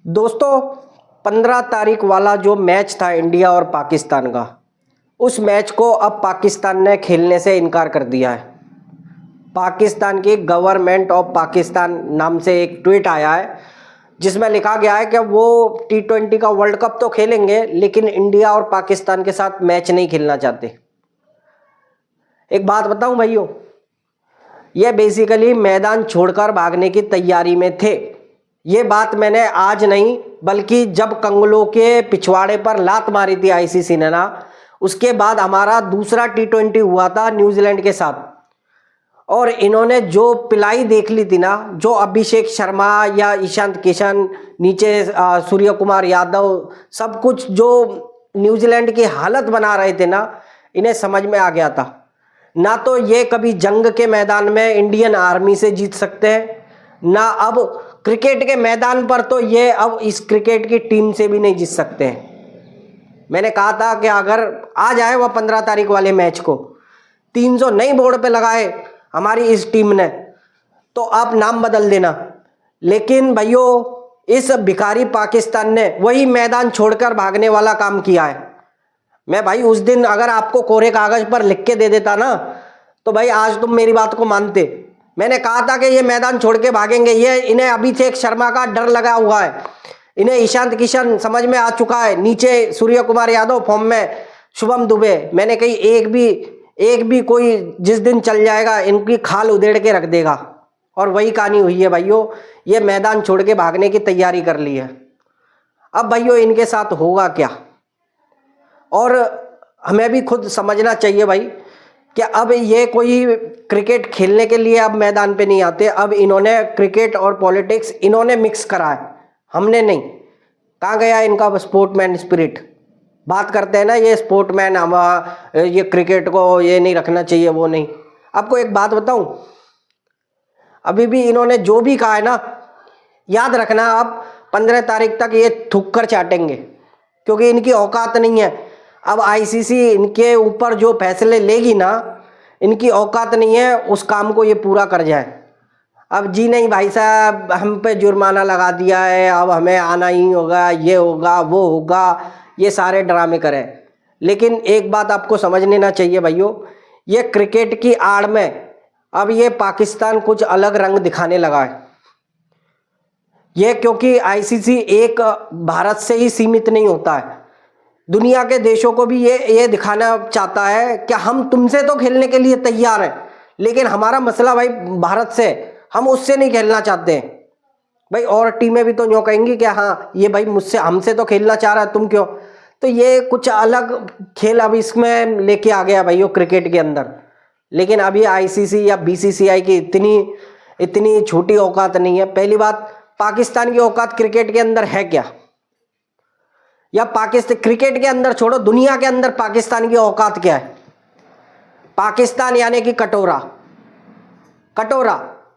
दोस्तों 15 तारीख वाला जो मैच था इंडिया और पाकिस्तान का, उस मैच को अब पाकिस्तान ने खेलने से इनकार कर दिया है। पाकिस्तान की गवर्नमेंट ऑफ पाकिस्तान नाम से एक ट्वीट आया है जिसमें लिखा गया है कि वो T20 का वर्ल्ड कप तो खेलेंगे लेकिन इंडिया और पाकिस्तान के साथ मैच नहीं खेलना चाहते। एक बात बताऊं भाइयों, ये बेसिकली मैदान छोड़कर भागने की तैयारी में थे। ये बात मैंने आज नहीं बल्कि जब कंगलों के पिछवाड़े पर लात मारी थी आईसीसी ने ना, उसके बाद हमारा दूसरा T20 हुआ था न्यूजीलैंड के साथ, और इन्होंने जो पिलाई देख ली थी ना, जो अभिषेक शर्मा या ईशांत किशन, नीचे सूर्य कुमार यादव, सब कुछ जो न्यूजीलैंड की हालत बना रहे थे ना, इन्हें समझ में आ गया था ना तो ये कभी जंग के मैदान में इंडियन आर्मी से जीत सकते हैं, ना अब क्रिकेट के मैदान पर तो ये अब इस क्रिकेट की टीम से भी नहीं जीत सकते हैं। मैंने कहा था कि अगर आ जाए वह 15 तारीख वाले मैच को 300 नई बोर्ड पे लगाए हमारी इस टीम ने, तो आप नाम बदल देना। लेकिन भाइयों, इस भिखारी पाकिस्तान ने वही मैदान छोड़कर भागने वाला काम किया है। मैं भाई उस दिन अगर आपको कोरे कागज पर लिख के दे देता ना, तो भाई आज तुम मेरी बात को मानते। मैंने कहा था कि ये मैदान छोड़ के भागेंगे, ये इन्हें अभिषेक शर्मा का डर लगा हुआ है, इन्हें ईशांत किशन समझ में आ चुका है, नीचे सूर्य कुमार यादव फॉर्म में, शुभम दुबे। मैंने कही एक भी कोई जिस दिन चल जाएगा इनकी खाल उधेड़ के रख देगा, और वही कहानी हुई है भाइयों। ये मैदान छोड़ के भागने की तैयारी कर ली है। अब भाइयों इनके साथ होगा क्या, और हमें भी खुद समझना चाहिए भाई कि अब ये कोई क्रिकेट खेलने के लिए अब मैदान पे नहीं आते। अब इन्होंने क्रिकेट और पॉलिटिक्स इन्होंने मिक्स करा है, हमने नहीं। कहाँ गया इनका स्पोर्टमैन स्पिरिट? बात करते हैं ना ये स्पोर्टमैन, हम ये क्रिकेट को ये नहीं रखना चाहिए, वो नहीं। आपको एक बात बताऊं, अभी भी इन्होंने जो भी कहा है ना, याद रखना आप 15 तारीख तक ये थूक कर चाटेंगे, क्योंकि इनकी औकात नहीं है। अब आईसीसी इनके ऊपर जो फैसले लेगी ना, इनकी औकात नहीं है उस काम को ये पूरा कर जाए। अब जी नहीं भाई साहब, हम पे जुर्माना लगा दिया है, अब हमें आना ही होगा, ये होगा वो होगा, ये सारे ड्रामे करें। लेकिन एक बात आपको समझ लेना चाहिए भाइयों, ये क्रिकेट की आड़ में अब ये पाकिस्तान कुछ अलग रंग दिखाने लगा है। ये क्योंकि आईसीसी एक भारत से ही सीमित नहीं होता है, दुनिया के देशों को भी ये दिखाना चाहता है कि हम तुमसे तो खेलने के लिए तैयार हैं, लेकिन हमारा मसला भाई भारत से, हम उससे नहीं खेलना चाहते हैं भाई। और टीमें भी तो यूँ कहेंगी कि हाँ ये भाई मुझसे हमसे तो खेलना चाह रहा है, तुम क्यों? तो ये कुछ अलग खेल अब इसमें लेके आ गया भाई क्रिकेट के अंदर। लेकिन अभी आईसीसी या बीसीसीआई की इतनी छोटी औकात नहीं है। पहली बात, पाकिस्तान की औकात क्रिकेट के अंदर है क्या? या पाकिस्तान क्रिकेट के अंदर छोड़ो, दुनिया के अंदर पाकिस्तान की औकात क्या है? पाकिस्तान यानी कि कटोरा।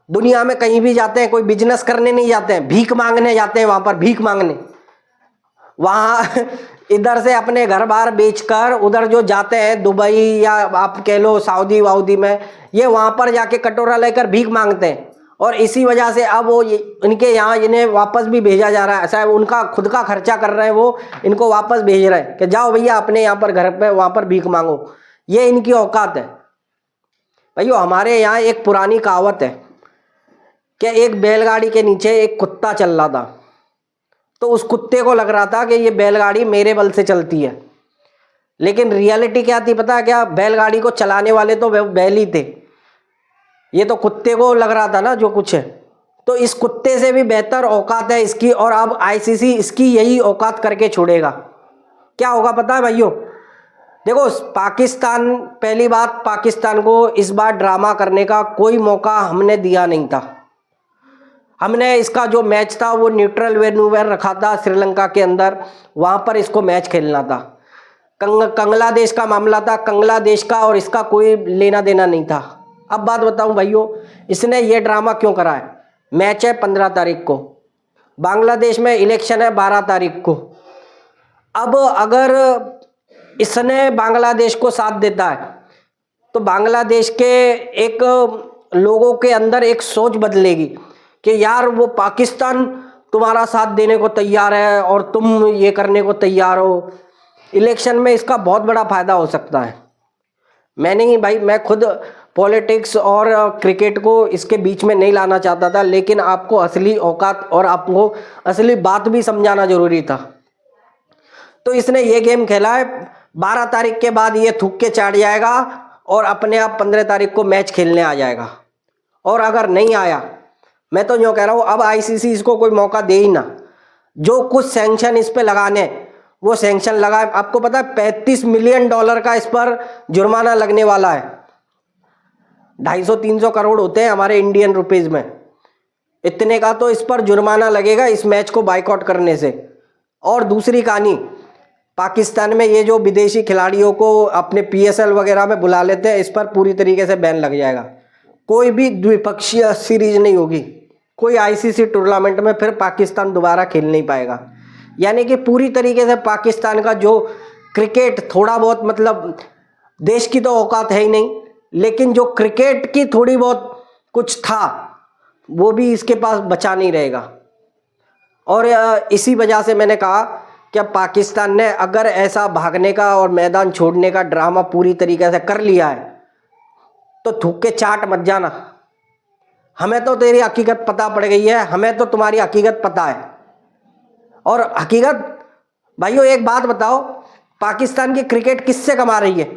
दुनिया में कहीं भी जाते हैं, कोई बिजनेस करने नहीं जाते हैं, भीख मांगने जाते हैं। वहां पर भीख मांगने, वहां इधर से अपने घर बार बेचकर उधर जो जाते हैं दुबई या आप कह लो सऊदी वाउदी में, ये वहां पर जाके कटोरा लेकर भीख मांगते हैं। और इसी वजह से अब वो इनके यहाँ इन्हें वापस भी भेजा जा रहा है। ऐसा उनका खुद का खर्चा कर रहे हैं, वो इनको वापस भेज रहे हैं कि जाओ भैया अपने यहाँ पर घर पे वहाँ पर भीख मांगो। ये इनकी औकात है भैया। हमारे यहाँ एक पुरानी कहावत है कि एक बैलगाड़ी के नीचे एक कुत्ता चल रहा था, तो उस कुत्ते को लग रहा था कि ये बैलगाड़ी मेरे बल से चलती है। लेकिन रियलिटी क्या थी पता है क्या? बैलगाड़ी को चलाने वाले तो बैल ही थे, ये तो कुत्ते को लग रहा था ना जो कुछ है। तो इस कुत्ते से भी बेहतर औकात है इसकी, और अब आईसीसी इसकी यही औकात करके छोड़ेगा। क्या होगा पता है भाइयों? देखो पाकिस्तान, पहली बात, पाकिस्तान को इस बार ड्रामा करने का कोई मौका हमने दिया नहीं था। हमने इसका जो मैच था वो न्यूट्रल वेन्यू पर रखा था श्रीलंका के अंदर, वहां पर इसको मैच खेलना था। कंगलादेश का मामला था, कंगलादेश का और इसका कोई लेना देना नहीं था। अब बात बताऊं भाइयों, इसने ये ड्रामा क्यों करा है? मैच है 15 तारीख को, बांग्लादेश में इलेक्शन है 12 तारीख को। अब अगर इसने बांग्लादेश को साथ देता है तो बांग्लादेश के एक लोगों के अंदर एक सोच बदलेगी कि यार वो पाकिस्तान तुम्हारा साथ देने को तैयार है और तुम ये करने को तैयार हो। इलेक्शन में इसका बहुत बड़ा फायदा हो सकता है। मैं नहीं भाई, मैं खुद पॉलिटिक्स और क्रिकेट को इसके बीच में नहीं लाना चाहता था, लेकिन आपको असली औकात और आपको असली बात भी समझाना जरूरी था। तो इसने ये गेम खेला है, 12 तारीख के बाद ये थूक के चाट जाएगा और अपने आप 15 तारीख को मैच खेलने आ जाएगा। और अगर नहीं आया, मैं तो यूँ कह रहा हूँ अब आईसीसी इसको कोई मौका दे ही ना। जो कुछ सैंक्शन इस पे लगाने वो सैंक्शन लगाए। आपको पता है $35 मिलियन का इस पर जुर्माना लगने वाला है। 250-300 करोड़ होते हैं हमारे इंडियन रुपीज में। इतने का तो इस पर जुर्माना लगेगा इस मैच को बाइकआउट करने से। और दूसरी कहानी, पाकिस्तान में ये जो विदेशी खिलाड़ियों को अपने पीएसएल वगैरह में बुला लेते हैं, इस पर पूरी तरीके से बैन लग जाएगा। कोई भी द्विपक्षीय सीरीज नहीं होगी, कोई आईसीसी टूर्नामेंट में फिर पाकिस्तान दोबारा खेल नहीं पाएगा। यानी कि पूरी तरीके से पाकिस्तान का जो क्रिकेट थोड़ा बहुत, मतलब देश की तो औकात है ही नहीं, लेकिन जो क्रिकेट की थोड़ी बहुत कुछ था वो भी इसके पास बचा नहीं रहेगा। और इसी वजह से मैंने कहा कि पाकिस्तान ने अगर ऐसा भागने का और मैदान छोड़ने का ड्रामा पूरी तरीके से कर लिया है तो थूक के चाट मत जाना। हमें तो तेरी हकीकत पता पड़ गई है, हमें तो तुम्हारी हकीकत पता है। और हकीकत भाइयों एक बात बताओ, पाकिस्तान की क्रिकेट किससे कमा रही है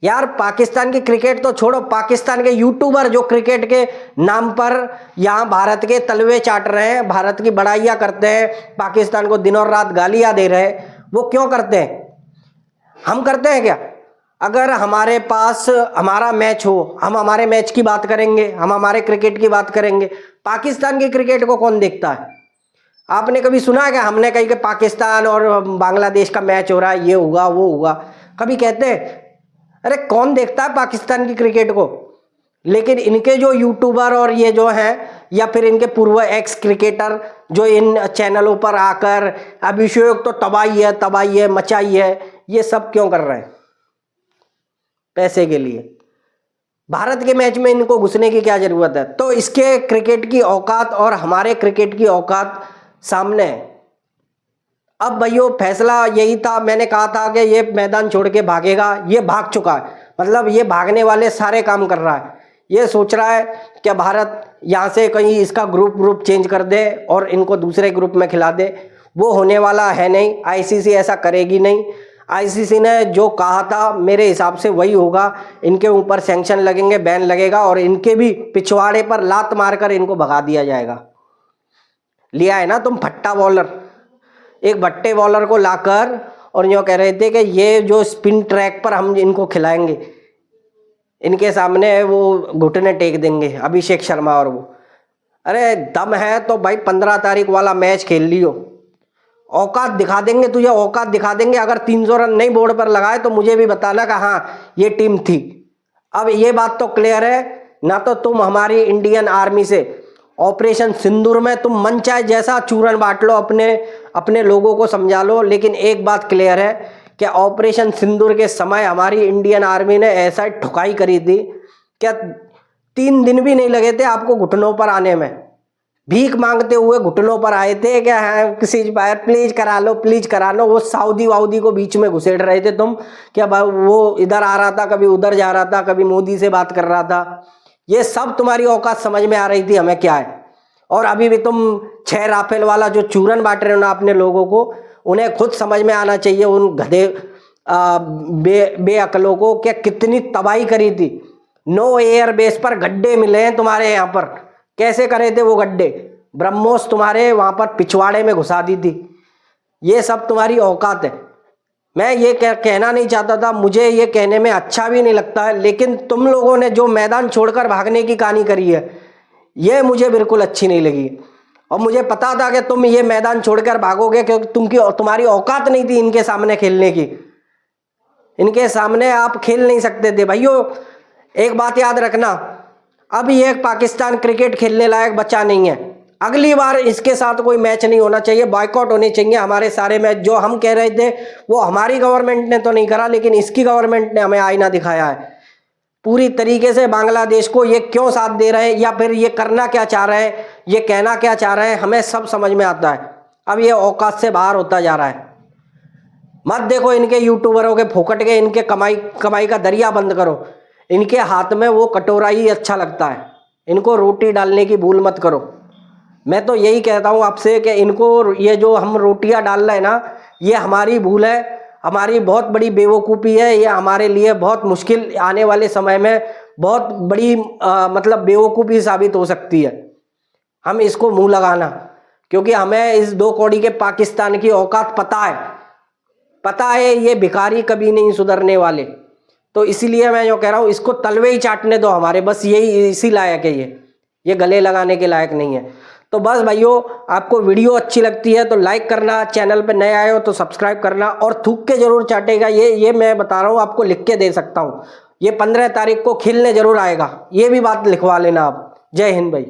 यार? पाकिस्तान की क्रिकेट तो छोड़ो, पाकिस्तान के यूट्यूबर जो क्रिकेट के नाम पर यहाँ भारत के तलवे चाट रहे हैं, भारत की बड़ाइयाँ करते हैं, पाकिस्तान को दिन और रात गालियाँ दे रहे हैं, वो क्यों करते हैं? हम करते हैं क्या? अगर हमारे पास हमारा मैच हो, हम हमारे मैच की बात करेंगे, हम हमारे क्रिकेट की बात करेंगे। पाकिस्तान की क्रिकेट को कौन देखता है? आपने कभी सुना है क्या हमने कही कि पाकिस्तान और बांग्लादेश का मैच हो रहा है, ये होगा वो होगा? कभी कहते हैं? अरे कौन देखता है पाकिस्तान की क्रिकेट को? लेकिन इनके जो यूट्यूबर और ये जो हैं, या फिर इनके पूर्व एक्स क्रिकेटर जो इन चैनलों पर आकर अभिषेक तो तबाही है मचाई है, ये सब क्यों कर रहे हैं? पैसे के लिए। भारत के मैच में इनको घुसने की क्या जरूरत है? तो इसके क्रिकेट की औकात और हमारे क्रिकेट की औकात सामने है। अब भाइयों फैसला यही था, मैंने कहा था कि ये मैदान छोड़ के भागेगा, ये भाग चुका है। मतलब ये भागने वाले सारे काम कर रहा है। ये सोच रहा है कि भारत यहाँ से कहीं इसका ग्रुप चेंज कर दे और इनको दूसरे ग्रुप में खिला दे। वो होने वाला है नहीं, आईसीसी ऐसा करेगी नहीं। आईसीसी ने जो कहा था मेरे हिसाब से वही होगा। इनके ऊपर सैंक्शन लगेंगे, बैन लगेगा और इनके भी पिछवाड़े पर लात मारकर इनको भगा दिया जाएगा। लिया है ना तुम फट्टा बॉलर, एक भट्टे बॉलर को लाकर और यूँ कह रहे थे कि ये जो स्पिन ट्रैक पर हम इनको खिलाएंगे, इनके सामने वो घुटने टेक देंगे अभिषेक शर्मा और वो। अरे दम है तो भाई 15 तारीख वाला मैच खेल लियो, औकात दिखा देंगे तुझे, औकात दिखा देंगे। अगर 300 रन नहीं बोर्ड पर लगाए तो मुझे भी बताना कि हाँ ये टीम थी। अब ये बात तो क्लियर है ना, तो तुम हमारी इंडियन आर्मी से ऑपरेशन सिंदूर में तुम मन चाहे जैसा चूरन बांट लो, अपने लोगों को समझा लो, लेकिन एक बात क्लियर है कि ऑपरेशन सिंदूर के समय हमारी इंडियन आर्मी ने ऐसा ठुकाई करी थी क्या 3 दिन भी नहीं लगे थे आपको घुटनों पर आने में। भीख मांगते हुए घुटनों पर आए थे कि हाँ किसी बार प्लीज करा लो, प्लीज करा लो। वो सऊदी वाउदी को बीच में घुसेड़ रहे थे तुम, क्या वो इधर आ रहा था, कभी उधर जा रहा था, कभी मोदी से बात कर रहा था। ये सब तुम्हारी औकात समझ में आ रही थी हमें क्या है। और अभी भी तुम 6 राफेल वाला जो चूरन बांट रहे हो ना अपने लोगों को, उन्हें खुद समझ में आना चाहिए उन गधे बेअकलों को क्या कितनी तबाही करी थी। नो एयर बेस पर गड्ढे मिले हैं तुम्हारे यहाँ पर, कैसे करे थे वो गड्ढे? ब्रह्मोस तुम्हारे वहाँ पर पिछवाड़े में घुसा दी थी। ये सब तुम्हारी औकात है। मैं ये कहना नहीं चाहता था, मुझे ये कहने में अच्छा भी नहीं लगता है, लेकिन तुम लोगों ने जो मैदान छोड़कर भागने की कहानी करी है ये मुझे बिल्कुल अच्छी नहीं लगी। और मुझे पता था कि तुम ये मैदान छोड़कर भागोगे क्योंकि तुम्हारी औकात नहीं थी इनके सामने खेलने की। इनके सामने आप खेल नहीं सकते थे भाइयों। एक बात याद रखना, अब ये पाकिस्तान क्रिकेट खेलने लायक बच्चा नहीं है। अगली बार इसके साथ कोई मैच नहीं होना चाहिए, बॉयकॉट होने चाहिए हमारे सारे मैच। जो हम कह रहे थे वो हमारी गवर्नमेंट ने तो नहीं करा, लेकिन इसकी गवर्नमेंट ने हमें आईना दिखाया है पूरी तरीके से। बांग्लादेश को ये क्यों साथ दे रहे हैं या फिर ये करना क्या चाह रहे हैं, ये कहना क्या चाह रहे हैं हमें सब समझ में आता है। अब ये औकात से बाहर होता जा रहा है। मत देखो इनके यूट्यूबरों के फोकट के, इनके कमाई का दरिया बंद करो। इनके हाथ में वो कटोरा ही अच्छा लगता है, इनको रोटी डालने की भूल मत करो। मैं तो यही कहता हूँ आपसे कि इनको ये जो हम रोटियां डाल रहे हैं ना, ये हमारी भूल है, हमारी बहुत बड़ी बेवकूफ़ी है। ये हमारे लिए बहुत मुश्किल आने वाले समय में बहुत बड़ी मतलब बेवकूफ़ी साबित हो सकती है। हम इसको मुंह लगाना, क्योंकि हमें इस 2 कौड़ी के पाकिस्तान की औकात पता है ये भिखारी कभी नहीं सुधरने वाले। तो इसीलिए मैं जो कह रहा हूँ इसको तलवे ही चाटने दो हमारे, बस यही इसी लायक है ये गले लगाने के लायक नहीं है। तो बस भाइयों, आपको वीडियो अच्छी लगती है तो लाइक करना, चैनल पे नए आए हो तो सब्सक्राइब करना, और थूक के जरूर चाटेगा। ये मैं बता रहा हूँ, आपको लिख के दे सकता हूँ। ये 15 तारीख को खिलने जरूर आएगा, ये भी बात लिखवा लेना आप। जय हिंद भाई।